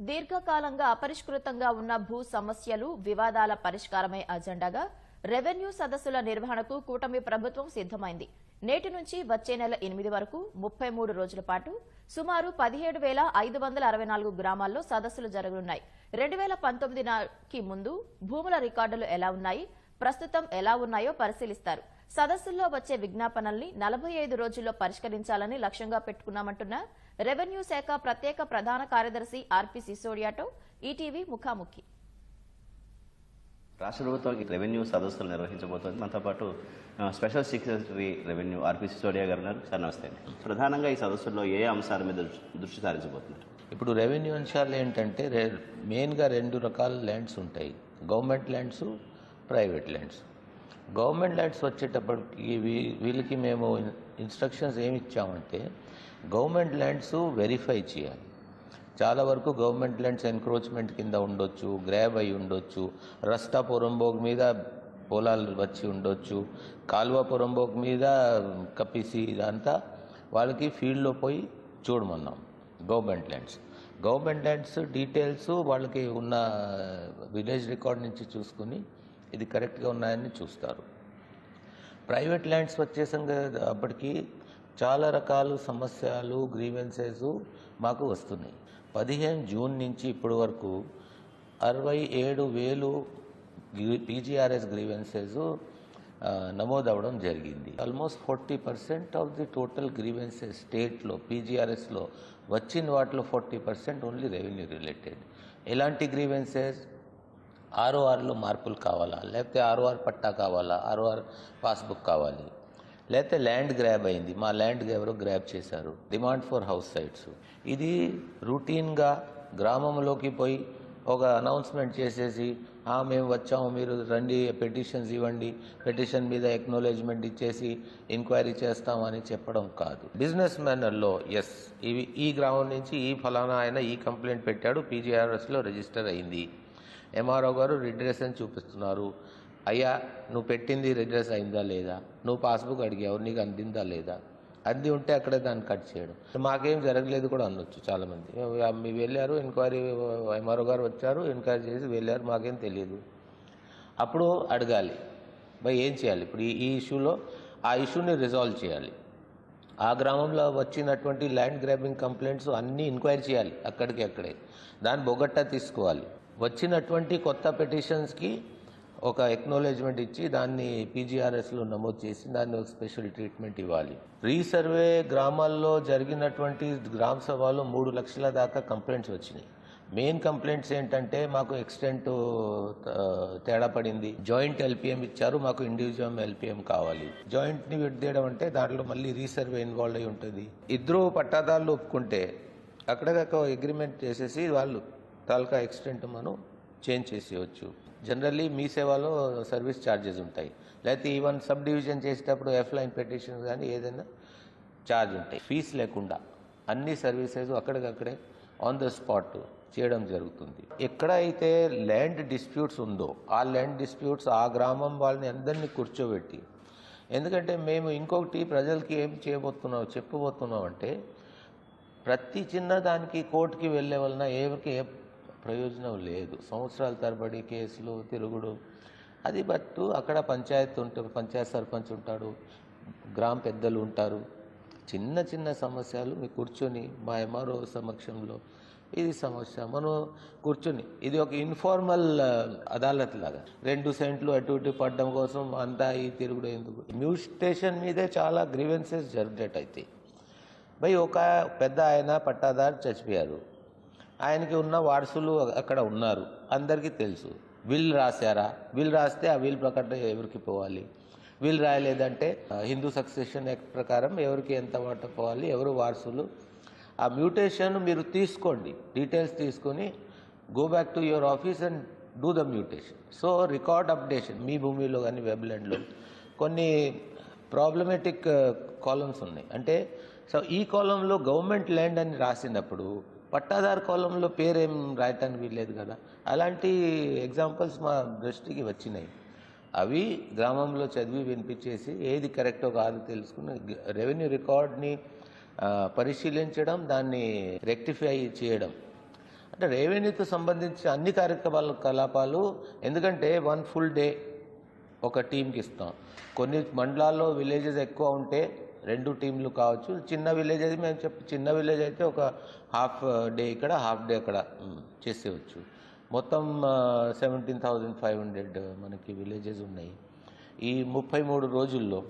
దీర్ఘకాలంగా అపరిష్కృతంగా ఉన్న భూ సమస్యలు వివాదాల పరిష్కారమే అజెండాగా రెవెన్యూ సదస్సుల నిర్వహణకు కూటమి ప్రభుత్వం సిద్దమైంది. నేటి నుంచి వచ్చే నెల 8 వరకు 33 రోజుల పాటు సుమారు 17,564 గ్రామాల్లో సదస్సులు జరగనున్నాయి. 2019కి ముందు భూముల రికార్డులు ఎలా ఉన్నాయి, ప్రస్తుతం ఎలా ఉన్నాయో పరిశీలిస్తారు. సదస్సుల్లో వచ్చే విజ్ఞాపనల్ని 45 రోజుల్లో పరిష్కరించాలని లక్ష్యంగా పెట్టుకున్నామంటున్న రెవెన్యూ శాఖ ప్రత్యేక ప్రధాన కార్యదర్శి ఆర్పి సిసోడియాతో ఈటీవీ ముఖాముఖి. రాష్ట్ర ప్రభుత్వం రెవెన్యూ సదస్సులు నిర్వహించబోతోంది. మనతో పాటు స్పెషల్ సెక్రటరీ రెవెన్యూ ఆర్పి సిసోడియా గారు ఉన్నారు. సార్ నమస్తే. ప్రధానంగా ఈ సదస్సుల్లో ఏ అంశాల మీద దృష్టి సారించబోతున్నారు? ఇప్పుడు రెవెన్యూ అంశాలు ఏంటంటే మెయిన్గా 2 రకాల ల్యాండ్స్ ఉంటాయి, government lands, private lands. Government lands వచ్చేటప్పటికి వీళ్ళకి మేము ఇన్స్ట్రక్షన్స్ ఏమి ఇచ్చామంటే గవర్నమెంట్ ల్యాండ్స్ వెరిఫై చేయాలి. చాలా వరకు గవర్నమెంట్ ల్యాండ్స్ ఎన్క్రోచ్మెంట్ కింద ఉండొచ్చు, గ్రాబ్ అయి ఉండొచ్చు, రస్తా పొరంబోగ్ మీద పొలాలు వచ్చి ఉండొచ్చు, కాల్వ పొరంబోగ్ మీద కప్పిసి ఇదంతా వాళ్ళకి ఫీల్డ్లో పోయి చూడమన్నాం. గవర్నమెంట్ ల్యాండ్స్ డీటెయిల్స్ వాళ్ళకి ఉన్న విలేజ్ రికార్డ్ నుంచి చూసుకుని ఇది కరెక్ట్గా ఉన్నాయని చూస్తారు. ప్రైవేట్ ల్యాండ్స్ వచ్చేసరికి చాలా రకాల సమస్యలు, గ్రీవెన్సెస్ మాకు వస్తున్నాయి. 15 జూన్ నుంచి ఇప్పటి వరకు 67,000 పీజీఆర్ఎస్ గ్రీవెన్సెస్ నమోదవడం జరిగింది. Almost 40% of the total grievances స్టేట్లో పీజీఆర్ఎస్లో వచ్చిన వాటిలో 40% ఓన్లీ రెవెన్యూ రిలేటెడ్. ఎలాంటి గ్రీవెన్సెస్? ఆర్ఓఆర్లో మార్పులు కావాలా, లేకపోతే ఆర్ఓఆర్ పట్టా కావాలా, ఆర్ఓఆర్ పాస్బుక్ కావాలి, లేకపోతే ల్యాండ్ గ్రాబ్ అయింది, మా ల్యాండ్ ఎవరో గ్రాబ్ చేశారు, డిమాండ్ ఫర్ హౌస్ సైట్స్. ఇది రూటీన్గా గ్రామంలోకి పోయి ఒక అనౌన్స్మెంట్ చేసేసి మేము వచ్చాము, మీరు రండి, పెటిషన్స్ ఇవ్వండి, పెటిషన్ మీద ఎక్నాలెడ్జ్మెంట్ ఇచ్చేసి ఎంక్వైరీ చేస్తామని చెప్పడం కాదు. బిజినెస్ మేనర్లో ఈ గ్రామం నుంచి ఈ ఫలానా ఆయన ఈ కంప్లైంట్ పెట్టాడు, పీజీఆర్ఎస్లో రిజిస్టర్ అయింది, ఎంఆర్ఓ గారు రిడ్రెస్ అని చూపిస్తున్నారు, అయ్యా నువ్వు పెట్టింది రిడ్రెస్ అయిందా లేదా, నువ్వు పాస్బుక్ అడిగావు, నీకు అందిందా లేదా, అంది ఉంటే అక్కడే దాన్ని కట్ చేయడం. మాకేం జరగలేదు కూడా అనొచ్చు చాలామంది. మీరు వెళ్ళారు, ఎంక్వైరీ ఎంఆర్ఓ గారు వచ్చారు, ఎంక్వైరీ చేసి వెళ్ళారు, మాకేం తెలియదు. అప్పుడు అడగాలి, ఏం చేయాలి? ఇప్పుడు ఈ ఇష్యూలో ఆ ఇష్యూని రిజాల్వ్ చేయాలి. ఆ గ్రామంలో వచ్చినటువంటి ల్యాండ్ గ్రాబింగ్ కంప్లైంట్స్ అన్నీ ఎంక్వైరీ చేయాలి, అక్కడే దాన్ని బొగట్టా తీసుకోవాలి. వచ్చినటువంటి కొత్త పెటిషన్స్కి ఒక ఎక్నాలెడ్జ్మెంట్ ఇచ్చి దాన్ని పీజీఆర్ఎస్లో నమోదు చేసి దాన్ని ఒక స్పెషల్ ట్రీట్మెంట్ ఇవ్వాలి. రీసర్వే గ్రామాల్లో జరిగినటువంటి గ్రామ సభలో 3 లక్షల దాకా కంప్లైంట్స్ వచ్చినాయి. మెయిన్ కంప్లైంట్స్ ఏంటంటే మాకు ఎక్స్టెంట్ తేడా పడింది, జాయింట్ ఎల్పిఎం ఇచ్చారు, మాకు ఇండివిజువల్ ఎల్పిఎం కావాలి. జాయింట్ని విడదీయడం అంటే దాంట్లో మళ్ళీ రీసర్వే ఇన్వాల్వ్ అయి ఉంటుంది. ఇద్దరు పట్టాదారులు ఒప్పుకుంటే అక్కడక్కడ అగ్రిమెంట్ చేసేసి వాళ్ళు తాలూకా ఎక్స్టెంట్ మనం చేంజ్ చేసేయచ్చు. జనరల్లీ మీ సేవలో సర్వీస్ ఛార్జెస్ ఉంటాయి, లేకపోతే ఈవెన్ సబ్ డివిజన్ చేసేటప్పుడు ఎఫ్లైన్ పెటిషన్స్ కానీ ఏదైనా ఛార్జ్ ఉంటాయి. ఫీజ్ లేకుండా అన్ని సర్వీసెస్ అక్కడికక్కడే ఆన్ ద స్పాట్ చేయడం జరుగుతుంది. ఎక్కడైతే ల్యాండ్ డిస్ప్యూట్స్ ఉందో ఆ ల్యాండ్ డిస్ప్యూట్స్ ఆ గ్రామం వాళ్ళని అందరినీ కూర్చోబెట్టి, ఎందుకంటే మేము ఇంకొకటి ప్రజలకి ఏం చెప్పబోతున్నాం అంటే ప్రతి చిన్న దానికి కోర్టుకి వెళ్ళే వలన ఎవరికి ఏ ప్రయోజనం లేదు. సంవత్సరాల తరబడి కేసులు తిరుగుడు. అది బట్టు అక్కడ పంచాయత్ సర్పంచ్ ఉంటాడు, గ్రామ పెద్దలు ఉంటారు. చిన్న సమస్యలు మీరు కూర్చొని మా ఎంఆర్ఓ సమక్షంలో ఇది సమస్య మనం కూర్చొని ఇది ఒక ఇన్ఫార్మల్ అదాలత్ లాగా 2 సెంట్లు అటు ఇటు పడడం కోసం అంతా ఈ తిరుగుడు ఎందుకు? మ్యూటేషన్ మీదే చాలా గ్రీవెన్సెస్ జనరేట్ అవుతాయి. ఒక పెద్ద ఆయన పట్టాదారు చచ్చిపోయారు, ఆయనకి ఉన్న వారసులు అక్కడ ఉన్నారు, అందరికీ తెలుసు. విల్ రాశారా? విల్ రాస్తే ఆ విల్ ప్రకారం ఎవరికి పోవాలి? విల్ రాయలేదంటే హిందూ సక్సెషన్ యాక్ట్ ప్రకారం ఎవరికి ఎంత వాట పోవాలి, ఎవరు వారసులు? ఆ మ్యూటేషన్ మీరు తీసుకోండి, డీటెయిల్స్ తీసుకొని go back to your office and do the mutation. So record updation మీ భూమిలో కానీ వెబ్ల్యాండ్లో కొన్ని ప్రాబ్లమేటిక్ కాలమ్స్ ఉన్నాయి. అంటే సో ఈ కాలంలో గవర్నమెంట్ ల్యాండ్ అని రాసినప్పుడు పట్టాదారు కాలంలో పేరేం రాయటానికి వీల్లేదు కదా. అలాంటి ఎగ్జాంపుల్స్ మా దృష్టికి వచ్చినాయి. అవి గ్రామంలో చదివి వినిపించేసి ఏది కరెక్టో కాదో తెలుసుకుని రెవెన్యూ రికార్డ్ని పరిశీలించడం, దాన్ని రెక్టిఫై చేయడం. అంటే రెవెన్యూతో సంబంధించి అన్ని కలాపాలు, ఎందుకంటే 1 full day ఒక టీంకి ఇస్తాం. కొన్ని మండలాల్లో విలేజెస్ ఎక్కువ ఉంటే 2 టీంలు కావచ్చు. చిన్న విలేజ్ అయితే మేము చిన్న విలేజ్ అయితే ఒక హాఫ్ డే ఇక్కడ, హాఫ్ డే అక్కడ చేసేవచ్చు. మొత్తం 17,500 మనకి విలేజెస్ ఉన్నాయి. ఈ 33 రోజుల్లో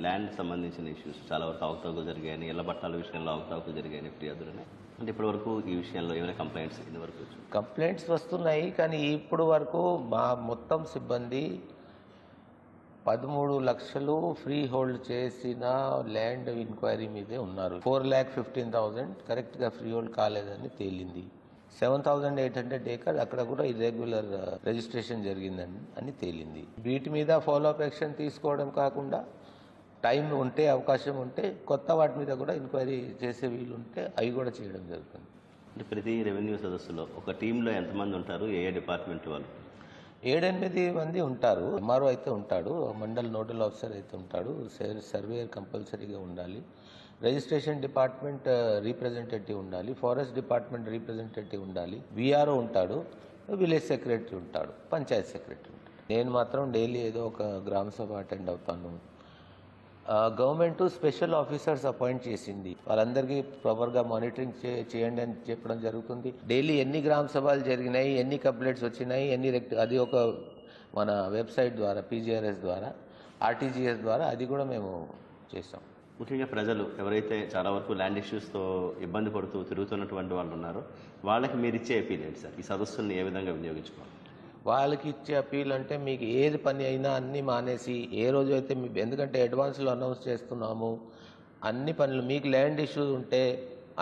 ల్యాండ్ సంబంధించిన ఇష్యూస్ చాలా వరకు అవకతవకలు జరిగాయని, ఇళ్ల పట్టాల విషయంలో అవకతవకలు జరిగాయని ఫిర్యాదులని, అంటే ఇప్పటివరకు ఈ విషయంలో ఏమైనా కంప్లైంట్స్ ఇంతవరకు కంప్లైంట్స్ వస్తున్నాయి. కానీ ఇప్పుడు వరకు మా మొత్తం సిబ్బంది 13 లక్షలు ఫ్రీ హోల్డ్ చేసిన ల్యాండ్ ఎంక్వైరీ మీదే ఉన్నారు. 4,15,000 కరెక్ట్గా ఫ్రీ హోల్డ్ కాలేదని తేలింది. 7,800 acres అక్కడ కూడా ఇర్రెగ్యులర్ రిజిస్ట్రేషన్ జరిగిందని అని తేలింది. వీటి మీద ఫాలో అప్ యాక్షన్ తీసుకోవడం కాకుండా టైం ఉంటే, అవకాశం ఉంటే కొత్త వాటి మీద కూడా ఎంక్వైరీ చేసే వీలు ఉంటే అవి కూడా చేయడం జరుగుతుంది. అంటే ప్రతి రెవెన్యూ సదస్సులో ఒక టీంలో ఎంతమంది ఉంటారు, ఏ డిపార్ట్మెంట్ వాళ్ళు? 7-8 మంది ఉంటారు. ఎంఆర్ఓ అయితే ఉంటాడు, మండల్ నోడల్ ఆఫీసర్ అయితే ఉంటాడు, సర్వేయర్ కంపల్సరీగా ఉండాలి, రిజిస్ట్రేషన్ డిపార్ట్మెంట్ రీప్రజెంటేటివ్ ఉండాలి, ఫారెస్ట్ డిపార్ట్మెంట్ రీప్రజెంటేటివ్ ఉండాలి, విఆర్ఓ ఉంటాడు, విలేజ్ సెక్రటరీ ఉంటాడు, పంచాయత్ సెక్రటరీ ఉంటాడు. నేను మాత్రం డైలీ ఏదో ఒక గ్రామ సభ అటెండ్ అవుతాను. గవర్నమెంట్ స్పెషల్ ఆఫీసర్స్ అపాయింట్ చేసింది, వాళ్ళందరికీ ప్రాపర్గా మానిటరింగ్ చేయండి అని చెప్పడం జరుగుతుంది. డైలీ ఎన్ని గ్రామ సభలు జరిగినాయి, ఎన్ని కంప్లైంట్స్ వచ్చినాయి, అది ఒక మన వెబ్సైట్ ద్వారా, పీజీఆర్ఎస్ ద్వారా, ఆర్టీజీఎస్ ద్వారా అది కూడా మేము చేస్తాం. ముఖ్యంగా ప్రజలు ఎవరైతే చాలా వరకు ల్యాండ్ ఇష్యూస్తో ఇబ్బంది పడుతూ తిరుగుతున్నటువంటి వాళ్ళు ఉన్నారో వాళ్ళకి మీరు ఇచ్చే అపీల్ ఏంటి సార్? ఈ సదస్సుల్ని ఏ విధంగా వినియోగించుకోవాలి? వాళ్ళకి ఇచ్చే అపీల్ అంటే మీకు ఏది పని అయినా అన్నీ మానేసి, ఏ రోజు అయితే ఎందుకంటే అడ్వాన్స్లో అనౌన్స్ చేస్తున్నాము, అన్ని పనులు మీకు ల్యాండ్ ఇష్యూస్ ఉంటే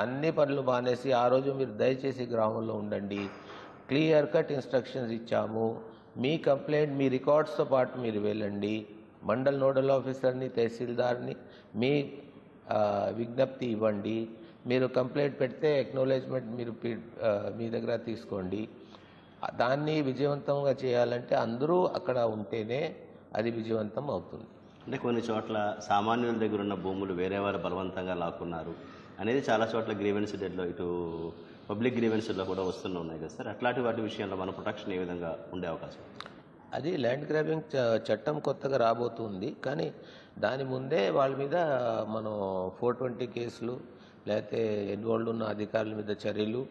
అన్ని పనులు మానేసి ఆ రోజు మీరు దయచేసి గ్రామంలో ఉండండి. క్లియర్ కట్ ఇన్స్ట్రక్షన్స్ ఇచ్చాము. మీ కంప్లైంట్ మీ రికార్డ్స్తో పాటు మీరు వెళ్ళండి, మండల్ నోడల్ ఆఫీసర్ని, తహసీల్దార్ని మీ విజ్ఞప్తి ఇవ్వండి. మీరు కంప్లైంట్ పెడితే అక్నాలెడ్జ్మెంట్ మీరు మీ దగ్గర తీసుకోండి. దాన్ని విజయవంతంగా చేయాలంటే అందరూ అక్కడ ఉంటేనే అది విజయవంతం అవుతుంది. అంటే కొన్ని చోట్ల సామాన్యుల దగ్గర ఉన్న భూములు వేరే వారు బలవంతంగా లాక్కున్నారు అనేది చాలా చోట్ల గ్రీవెన్స్ డేట్లో, ఇటు పబ్లిక్ గ్రీవెన్స్లో కూడా వస్తున్నాయి కదా సార్. అట్లాంటి వాటి విషయంలో మన ప్రొటెక్షన్ ఏ విధంగా ఉండే అవకాశం? అది ల్యాండ్ గ్రాబింగ్ చట్టం కొత్తగా రాబోతుంది, కానీ దాని ముందే వాళ్ళ మీద మనం 420 కేసులు, లేకపోతే ఇన్వాల్వ్ ఉన్న అధికారుల మీద చర్యలు,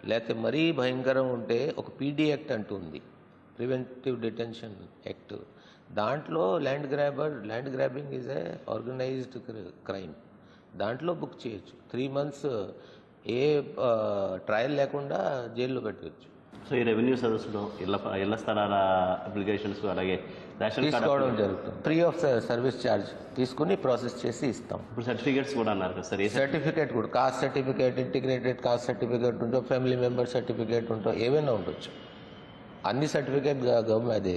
లేకపోతే మరీ భయంకరం ఉంటే ఒక పీడీ యాక్ట్ అంటూ ఉంది, ప్రివెంటివ్ డిటెన్షన్ యాక్ట్. దాంట్లో land grabbing is a organised crime. దాంట్లో బుక్ చేయొచ్చు. 3 months ఏ ట్రయల్ లేకుండా జైల్లో పెట్టవచ్చు. సో ఈ రెవెన్యూ సదస్సులో ఇళ్ల స్థలాల అప్లికేషన్స్ అలాగే రేషన్ తీసుకోవడం జరుగుతుంది. ఫ్రీ ఆఫ్ సర్వీస్ ఛార్జ్ తీసుకుని ప్రాసెస్ చేసి ఇస్తాం. ఇప్పుడు సర్టిఫికేట్స్ కూడా అన్నారు కదా సార్. సర్టిఫికేట్ కూడా cost certificate, integrated cost certificate ఉంటో, family member certificate ఉంటో, ఏవైనా ఉండొచ్చు. అన్ని సర్టిఫికేట్ గవర్నమెంట్ అది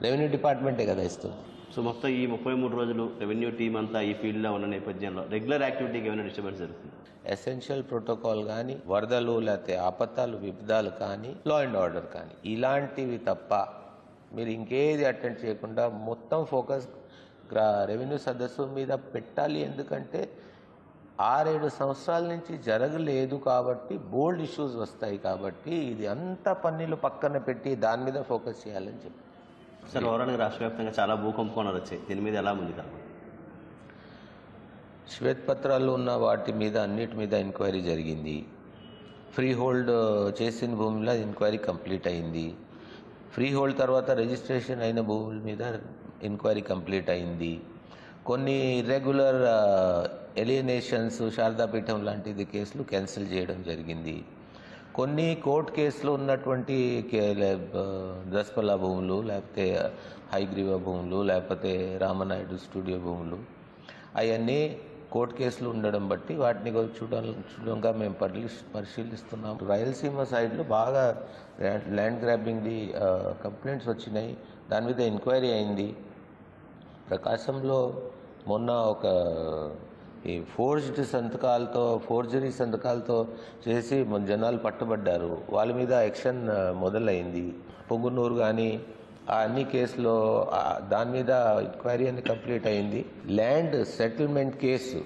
రెవెన్యూ డిపార్ట్మెంటే కదా ఇస్తుంది. సో మొత్తం ఈ 33 రోజులు రెవెన్యూ టీం అంతా ఈ ఫీల్డ్లో ఉన్న నేపథ్యంలో రెగ్యులర్ యాక్టివిటీకి ఏమైనా డిస్టర్బెన్స్ జరుగుతుంది? ఎసెన్షియల్ ప్రోటోకాల్ కానీ, వరదలు లేకపోతే ఆపత్తాలు విపదాలు కానీ, లా అండ్ ఆర్డర్ కానీ, ఇలాంటివి తప్ప మీరు ఇంకేది అటెండ్ చేయకుండా మొత్తం ఫోకస్ రెవెన్యూ సదస్సు మీద పెట్టాలి. ఎందుకంటే 6-7 సంవత్సరాల నుంచి జరగలేదు కాబట్టి బోల్డ్ ఇష్యూస్ వస్తాయి. కాబట్టి ఇది అంత పన్నీలు పక్కన పెట్టి దాని మీద ఫోకస్ చేయాలని చెప్పి. సార్ ఓవరాల్గా రాష్ట్ర వ్యాప్తంగా చాలా భూకంపాలు వచ్చాయి, దీని మీద ఎలా ముందుకు రావాలి? శ్వేతపత్రాలు ఉన్న వాటి మీద అన్నిటి మీద ఎంక్వైరీ జరిగింది. ఫ్రీ హోల్డ్ చేసిన భూమిలో ఎంక్వైరీ కంప్లీట్ అయింది. ఫ్రీ హోల్డ్ తర్వాత రిజిస్ట్రేషన్ అయిన భూముల మీద ఎంక్వైరీ కంప్లీట్ అయింది. కొన్ని ఇర్రెగ్యులర్ ఎలియనేషన్స్, శారదాపీఠం లాంటిది కేసులు క్యాన్సిల్ చేయడం జరిగింది. కొన్ని కోర్టు కేసులో ఉన్నటువంటి దస్పల్లా భూములు, లేకపోతే హైగ్రీవ భూములు, లేకపోతే రామనాయుడు స్టూడియో భూములు, అవన్నీ కోర్టు కేసులు ఉండడం బట్టి వాటిని చూడంగా మేము పరిశీలిస్తున్నాం. రాయలసీమ సైడ్లో బాగా ల్యాండ్ గ్రాబింగ్ది కంప్లైంట్స్ వచ్చినాయి, దాని మీద ఎంక్వైరీ అయింది. ప్రకాశంలో మొన్న ఒక ఈ ఫోర్జరీ సంతకాలతో చేసి జనాలు పట్టుబడ్డారు, వాళ్ళ మీద యాక్షన్ మొదలైంది. పొంగునూరు కానీ అన్ని కేసులో దాని మీద ఎంక్వైరీ అని కంప్లీట్ అయింది. Land settlement case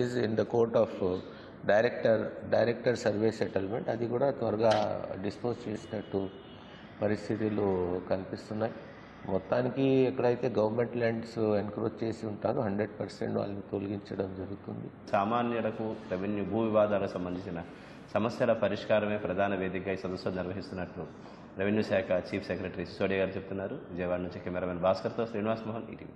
is in the court of director survey settlement అది కూడా త్వరగా డిస్పోజ్ చేసినట్టు పరిస్థితులు కనిపిస్తున్నాయి. మొత్తానికి ఎక్కడైతే గవర్నమెంట్ ల్యాండ్స్ ఎన్క్రోచ్ చేసి ఉంటారో 100% వాళ్ళని తొలగించడం జరుగుతుంది. సామాన్యులకు రెవెన్యూ భూ వివాదాలకు సంబంధించిన సమస్యల పరిష్కారమే ప్రధాన వేదికగా ఈ సదస్సు నిర్వహిస్తున్నట్లు రెవెన్యూ శాఖ చీఫ్ సెక్రటరీ సిసోడియా గారు చెప్తున్నారు. విజయవాడ నుంచి కెమెరామెన్ భాస్కర్తో శ్రీనివాస్ మోహన్, ఈటీవీ.